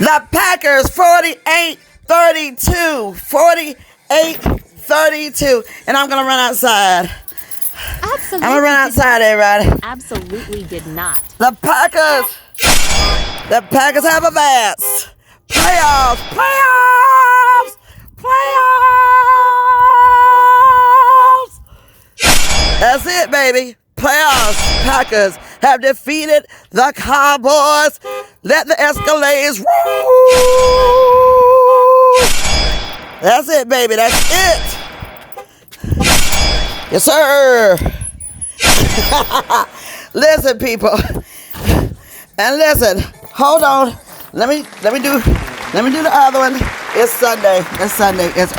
The Packers 48-32. 48-32. And I'm going to run outside. Absolutely. I'm going to run outside, everybody. Absolutely did not. The Packers have advanced. Playoffs. That's it, baby. Playoffs. Packers have defeated the Cowboys. Let the Escalades roll. That's it, baby. That's it. Yes, sir. Listen, people. And listen. Hold on. Let me do the other one. It's Sunday. It's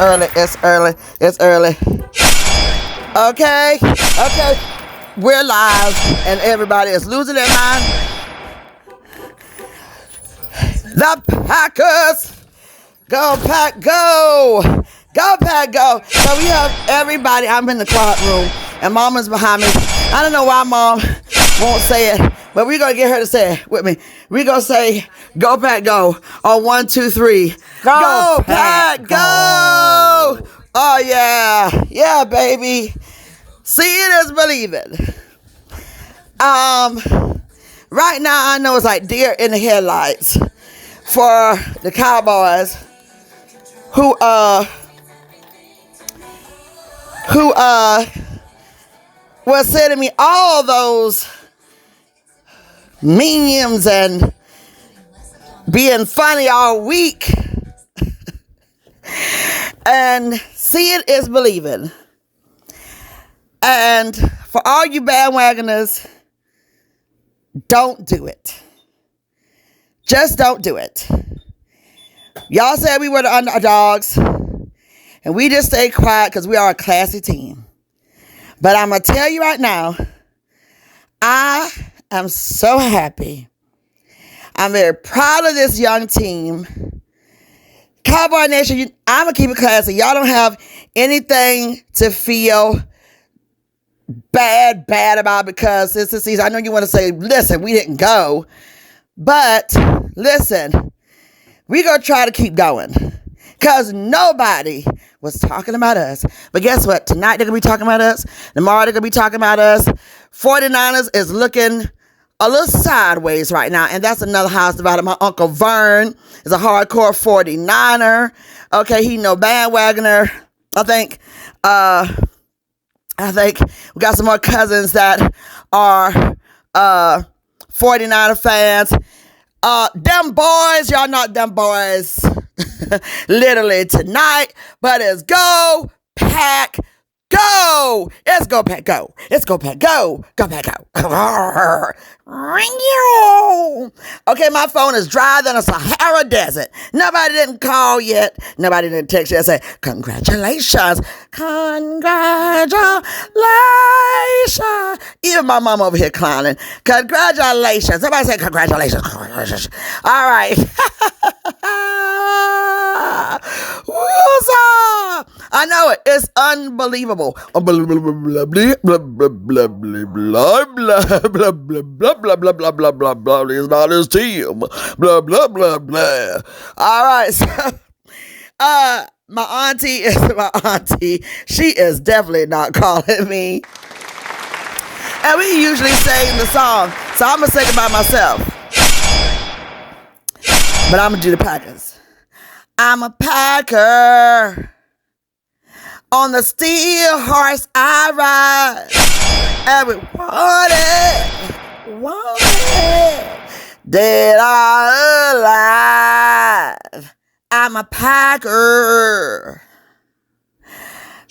early. Okay. We're live and everybody is losing their mind. The Packers. Go Pack, go. Go Pack, go. So we have everybody. I'm in the quiet room and Mama's behind me. I don't know why Mom won't say it, but we're going to get her to say it with me. We're going to say, go Pack, go. On 1, 2, 3. Go Pack, go. Oh, yeah. Yeah, baby. Seeing is believing. Right now, I know it's like deer in the headlights for the Cowboys who was sending me all those memes and being funny all week. And seeing is believing. And for all you bandwagoners, don't do it. Just don't do it. Y'all said we were the underdogs, and we just stay quiet because we are a classy team. But I'm going to tell you right now, I am so happy. I'm very proud of this young team. Cowboy Nation, I'm going to keep it classy. Y'all don't have anything to feel bad about because it's the season. I know you want to say, listen, we didn't go. But listen, we're going to try to keep going because nobody was talking about us. But guess what? Tonight they're going to be talking about us. Tomorrow they're going to be talking about us. 49ers is looking a little sideways right now. And that's another house divided. My Uncle Vern is a hardcore 49er. Okay, he no bandwagoner. I think we got some more cousins that are 49er fans. Them boys, y'all not them boys. Literally tonight, but it's go Pack go. It's go Pack go. It's go Pack go. Go Pack go. Okay, my phone is dry than a Sahara desert. Nobody didn't call yet. Nobody didn't text yet and say, congratulations. Congratulations. Even my mom over here clowning. Congratulations. Somebody say congratulations. All right. I know it. It's unbelievable. Unbelievable. Blah, blah, blah, blah, blah, blah, blah, blah, blah, blah, blah, blah, blah, blah, blah, blah. It's not his team. Blah, blah, blah, blah. All right. So, my auntie. She is definitely not calling me. And we usually sing the song. So I'm going to sing it by myself. But I'm going to do the Packers. I'm a Packer. On the steel horse I ride. And we want it. Dead or alive. I'm a Packer.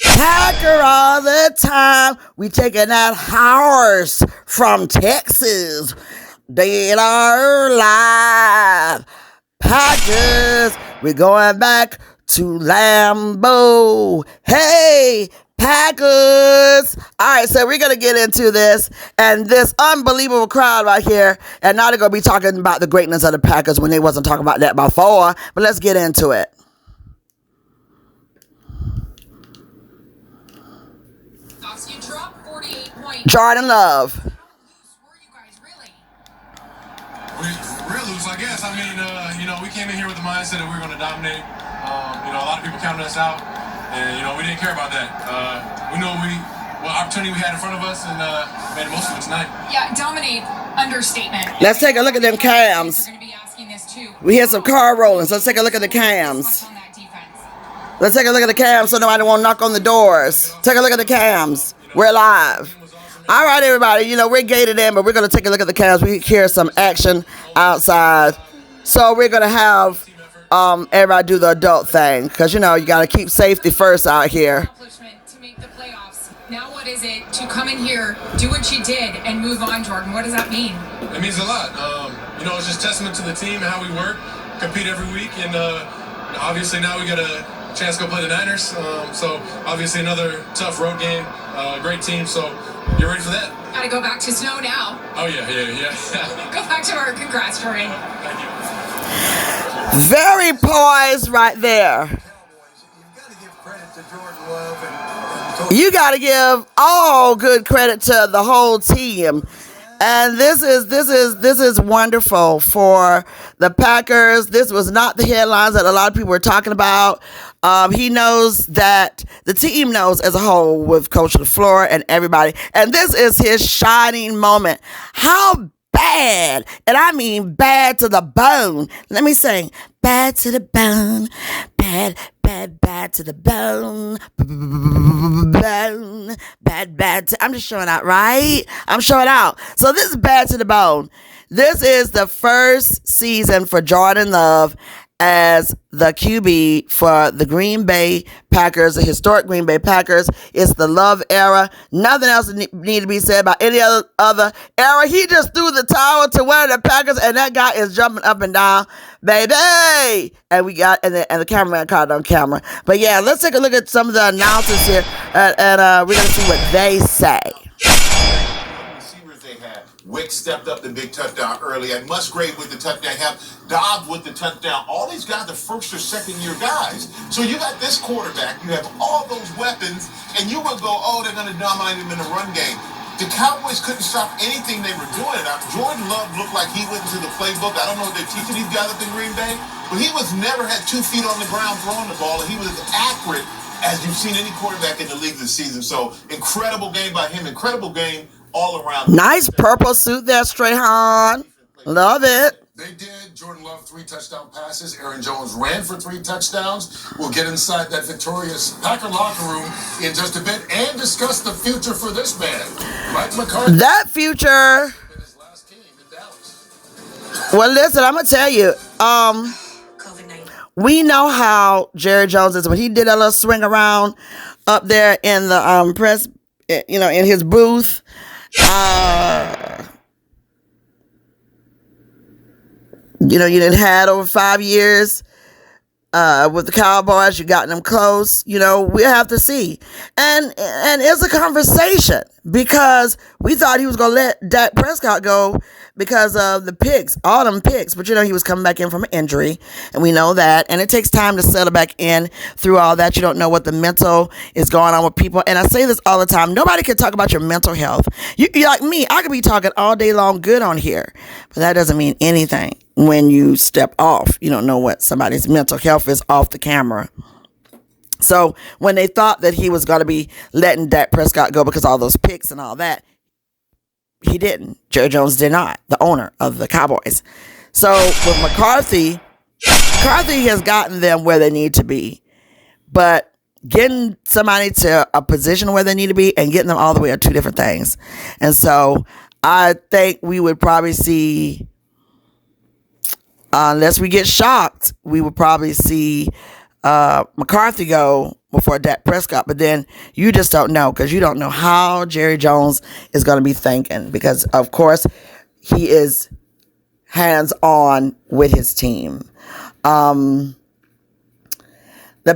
Packer all the time. We taking that horse from Texas. Dead or alive. Packers, we're going back to Lambeau. Hey, Packers. All right, so we're going to get into this and this unbelievable crowd right here. And now they're going to be talking about the greatness of the Packers when they wasn't talking about that before. But let's get into it. Jordan Love. Really lose, I guess. I mean, we came in here with the mindset that we were going to dominate. A lot of people counted us out, and we didn't care about that. We know what opportunity we had in front of us, and made the most of it tonight. Yeah, dominate, understatement. Let's take a look at them cams. We hear some car rolling, so let's take a look at the cams. Let's take a look at the cams so nobody won't knock on the doors. Take a look at the cams. We're live. All right, everybody. We're gated in, but we're going to take a look at the cams. We hear some action outside. So we're going to have everybody do the adult thing because, you got to keep safety first out here. To make the playoffs. Now what is it to come in here, do what you did, and move on, Jordan? What does that mean? It means a lot. It's just testament to the team and how we work, compete every week, and obviously now we got a chance to go play the Niners. So obviously another tough road game, great team. So you're ready for that? Got to go back to snow now. Oh yeah. Go back to our congrats, Jordan. Thank you. Very poised right there. You got to give all good credit to the whole team. And this is wonderful for the Packers. This was not the headlines that a lot of people were talking about. He knows that the team knows as a whole with Coach LaFleur and everybody. And this is his shining moment. How bad, and I mean bad to the bone. Let me sing. Bad to the bone. Bad to the bone. Bone. Bad. I'm just showing out, right? I'm showing out. So this is bad to the bone. This is the first season for Jordan Love as the QB for the Green Bay Packers, the historic Green Bay Packers. It's the Love era. Nothing else need to be said about any other era. He just threw the towel to one of the Packers, and that guy is jumping up and down, baby. And the cameraman caught it on camera. But yeah, let's take a look at some of the announcers here, and we're gonna see what they say. Wick stepped up the big touchdown early, and Musgrave with the touchdown, have Dobbs with the touchdown. All these guys are first or second year guys. So you got this quarterback, you have all those weapons, and you would go, oh, they're going to dominate him in the run game. The Cowboys couldn't stop anything they were doing. Jordan Love looked like he went into the playbook. I don't know what they're teaching these guys up in Green Bay, but he never had 2 feet on the ground throwing the ball, and he was as accurate as you've seen any quarterback in the league this season. So incredible game by him, incredible game all around. Nice purple suit there, Strahan. Love it. They did. Jordan Love 3 touchdown passes. Aaron Jones ran for 3 touchdowns. We'll get inside that victorious Packer locker room in just a bit and discuss the future for this man, Mike McCarthy. That future. His last game in Dallas. Well, listen, I'm gonna tell you. We know how Jerry Jones is when he did a little swing around up there in the press, in his booth. You didn't had over 5 years with the Cowboys. You gotten them close. We'll have to see. And it's a conversation because we thought he was going to let Dak Prescott go because of the picks, all them picks. But, he was coming back in from an injury, and we know that. And it takes time to settle back in through all that. You don't know what the mental is going on with people. And I say this all the time. Nobody can talk about your mental health. You're like me. I could be talking all day long good on here, but that doesn't mean anything when you step off. You don't know what somebody's mental health is off the camera. So when they thought that he was going to be letting Dak Prescott go because of all those picks and all that, he didn't. Jerry Jones did not, the owner of the Cowboys. So with McCarthy has gotten them where they need to be. But getting somebody to a position where they need to be and getting them all the way are 2 different things. And so I think we would probably see, unless we get shocked, we would probably see McCarthy go before Dak Prescott. But then you just don't know because you don't know how Jerry Jones is going to be thinking because, of course, he is hands-on with his team. The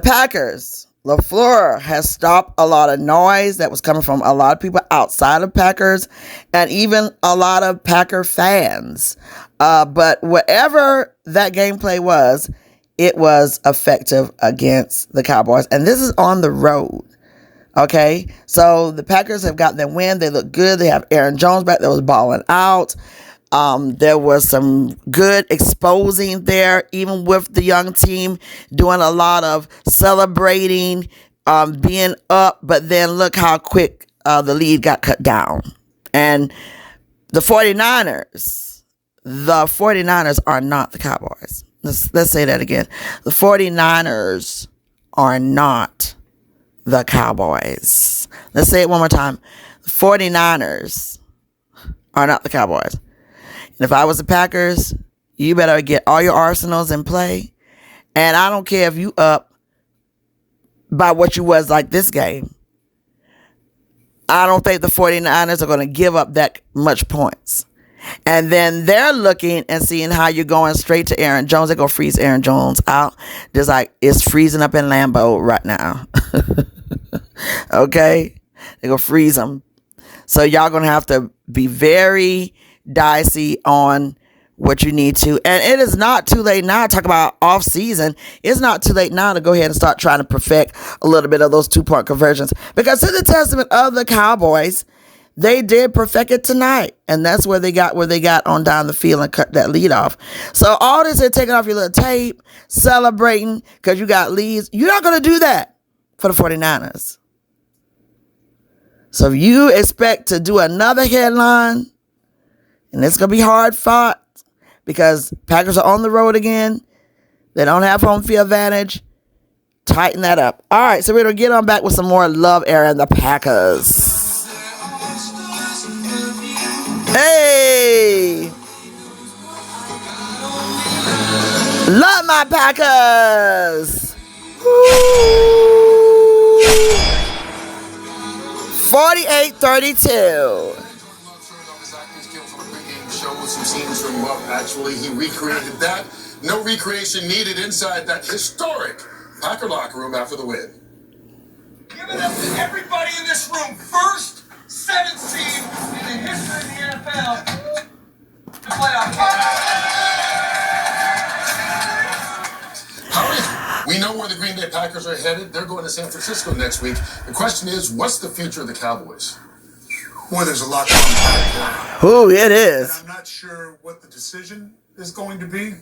Packers, LaFleur has stopped a lot of noise that was coming from a lot of people outside of Packers and even a lot of Packer fans. But whatever that gameplay was, it was effective against the Cowboys. And this is on the road. Okay? So the Packers have got their win. They look good. They have Aaron Jones back that was balling out. There was some good exposing there, even with the young team doing a lot of celebrating, being up, but then look how quick the lead got cut down. And the 49ers are not the Cowboys. Let's say that again. The 49ers are not the Cowboys. Let's say it one more time. The 49ers are not the Cowboys. And if I was the Packers, you better get all your arsenals in play. And I don't care if you up by what you was like this game. I don't think the 49ers are going to give up that much points. And then they're looking and seeing how you're going straight to Aaron Jones. They're going to freeze Aaron Jones out. Just like it's freezing up in Lambeau right now. Okay? They're going to freeze them. So y'all going to have to be very dicey on what you need to. And it is not too late now. Talk about off season. It's not too late now to go ahead and start trying to perfect a little bit of those 2-point conversions. Because to the testament of the Cowboys, they did perfect it tonight. And that's where they got on down the field and cut that lead off. So all this is taking off your little tape, celebrating because you got leads. You're not going to do that for the 49ers. So if you expect to do another headline, and it's going to be hard fought because Packers are on the road again. They don't have home field advantage. Tighten that up. All right, so we're going to get on back with some more love air and the Packers. Hey! Love my Packers! Woo! 48-32. Some scenes from actually he recreated that. No recreation needed inside that historic Packer locker room after the win. Give it up to everybody in this room. First 7th seed in the history of the NFL to playoff. Howie, we know where the Green Bay Packers are headed. They're going to San Francisco next week. The question is, what's the future of the Cowboys? Boy, there's a lot to unpack there. Oh, it is. And I'm not sure what the decision is going to be.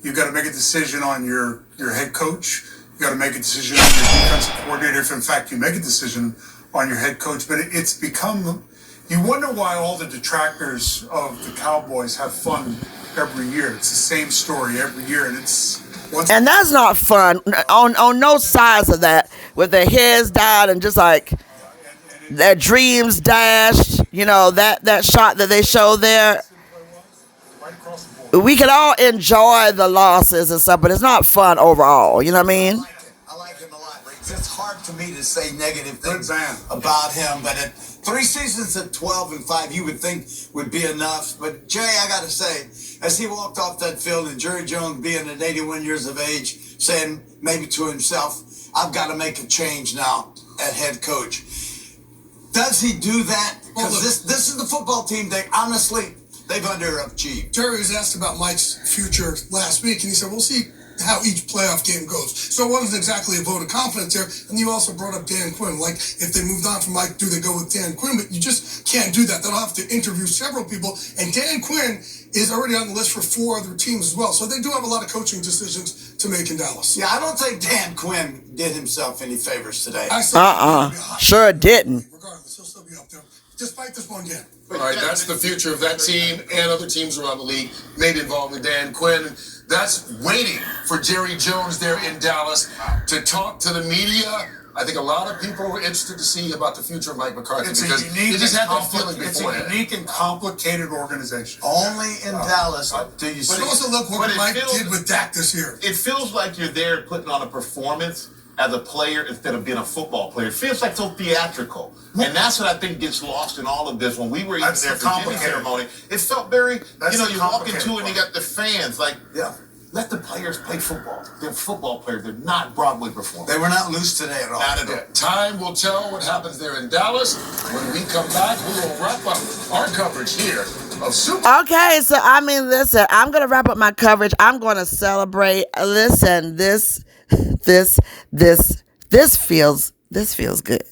You've got to make a decision on your head coach. You got to make a decision on your defensive coordinator, if in fact you make a decision on your head coach. But it's become, you wonder why all the detractors of the Cowboys have fun every year. It's the same story every year, and and that's not fun on no sides of that, with their heads down and just like their dreams dashed. You know, that shot that they showed there. We can all enjoy the losses and stuff, but it's not fun overall. You know what I mean? I like him a lot. It's hard for me to say negative things about him, but at 3 seasons at 12-5, you would think would be enough. But Jay, I got to say, as he walked off that field and Jerry Jones being at 81 years of age, saying maybe to himself, I've got to make a change now at head coach. Does he do that? Because this is the football team that honestly, they've underachieved. Jerry was asked about Mike's future last week, and he said, we'll see how each playoff game goes. So it wasn't exactly a vote of confidence there. And you also brought up Dan Quinn. Like, if they moved on from Mike, do they go with Dan Quinn? But you just can't do that. They'll have to interview several people. And Dan Quinn is already on the list for 4 other teams as well. So they do have a lot of coaching decisions to make in Dallas. Yeah, I don't think Dan Quinn did himself any favors today. Sure didn't. Regardless, he'll still be up there, despite this one game. All right, that's the future of that team and other teams around the league, maybe involving Dan Quinn. That's waiting for Jerry Jones there in Dallas to talk to the media. I think a lot of people were interested to see about the future of Mike McCarthy because they just had that feeling beforehand. It's a unique and complicated organization. Only in Dallas do you see. But also look what Mike did with Dak this year. It feels like you're there putting on a performance as a player instead of being a football player. It feels like so theatrical. And that's what I think gets lost in all of this. When we were even there for Jimmy's ceremony, it felt very, you walk into and you got the fans. Like, let the players play football. They're football players. They're not Broadway performers. They were not loose today at all. Not at all. Time will tell what happens there in Dallas. When we come back, we will wrap up our coverage here of Super. Okay, so I mean, listen, I'm gonna wrap up my coverage. I'm gonna celebrate. Listen, this feels good.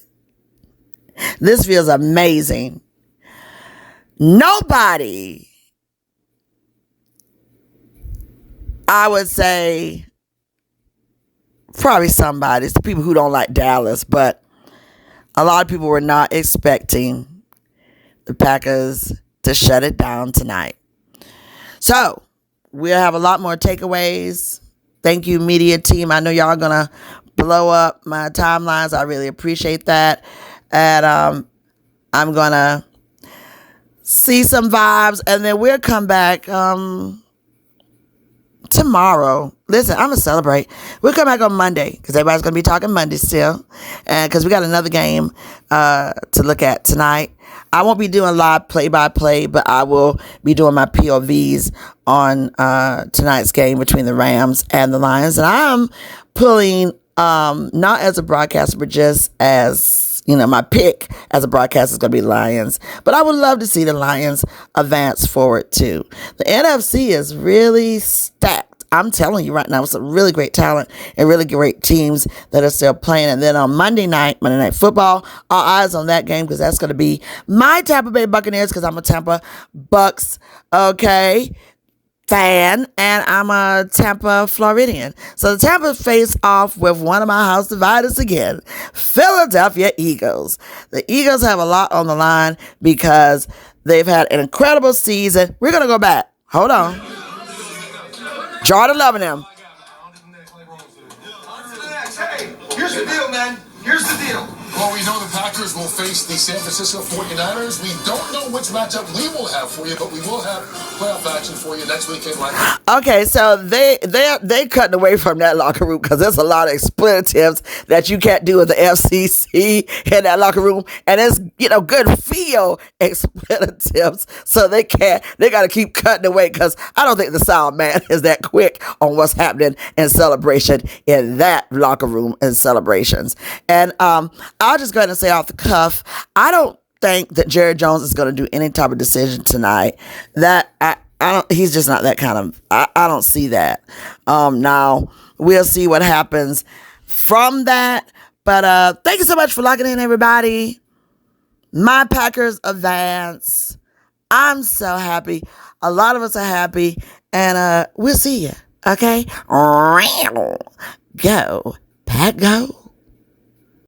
This feels amazing. Nobody I would say probably somebody. It's the people who don't like Dallas, but a lot of people were not expecting the Packers to shut it down tonight. So we'll have a lot more takeaways. Thank you, media team. I know y'all are going to blow up my timelines. I really appreciate that. And I'm going to see some vibes, and then we'll come back tomorrow. Listen, I'm going to celebrate. We'll come back on Monday because everybody's going to be talking Monday still. And because we got another game to look at tonight. I won't be doing live play-by-play, but I will be doing my POVs on tonight's game between the Rams and the Lions. And I'm pulling, not as a broadcaster, but just as, my pick as a broadcaster is going to be Lions. But I would love to see the Lions advance forward too. The NFC is really stacked. I'm telling you right now, with some really great talent and really great teams that are still playing. And then on Monday Night Football, our eyes on that game because that's going to be my Tampa Bay Buccaneers because I'm a Tampa Bucks, fan, and I'm a Tampa Floridian. So the Tampa face off with one of my house dividers again, Philadelphia Eagles. The Eagles have a lot on the line because they've had an incredible season. We're going to go back. Hold on. Jordan loving them. Hey, here's the deal, man. Here's the deal. Well, we know the Packers will face the San Francisco 49ers. We don't know which matchup we will have for you, but we will have playoff action for you next weekend. Okay, so they cutting away from that locker room because there's a lot of expletives that you can't do with the FCC in that locker room, and it's good feel expletives, so they got to keep cutting away because I don't think the sound man is that quick on what's happening in celebration in that locker room and celebrations. And I'll just go ahead and say off the cuff, I don't think that Jerry Jones is going to do any type of decision tonight. That I don't. He's just not that kind of. I don't see that. Now we'll see what happens from that. But thank you so much for locking in, everybody. My Packers advance. I'm so happy. A lot of us are happy, and we'll see you. Okay, go Pack, go.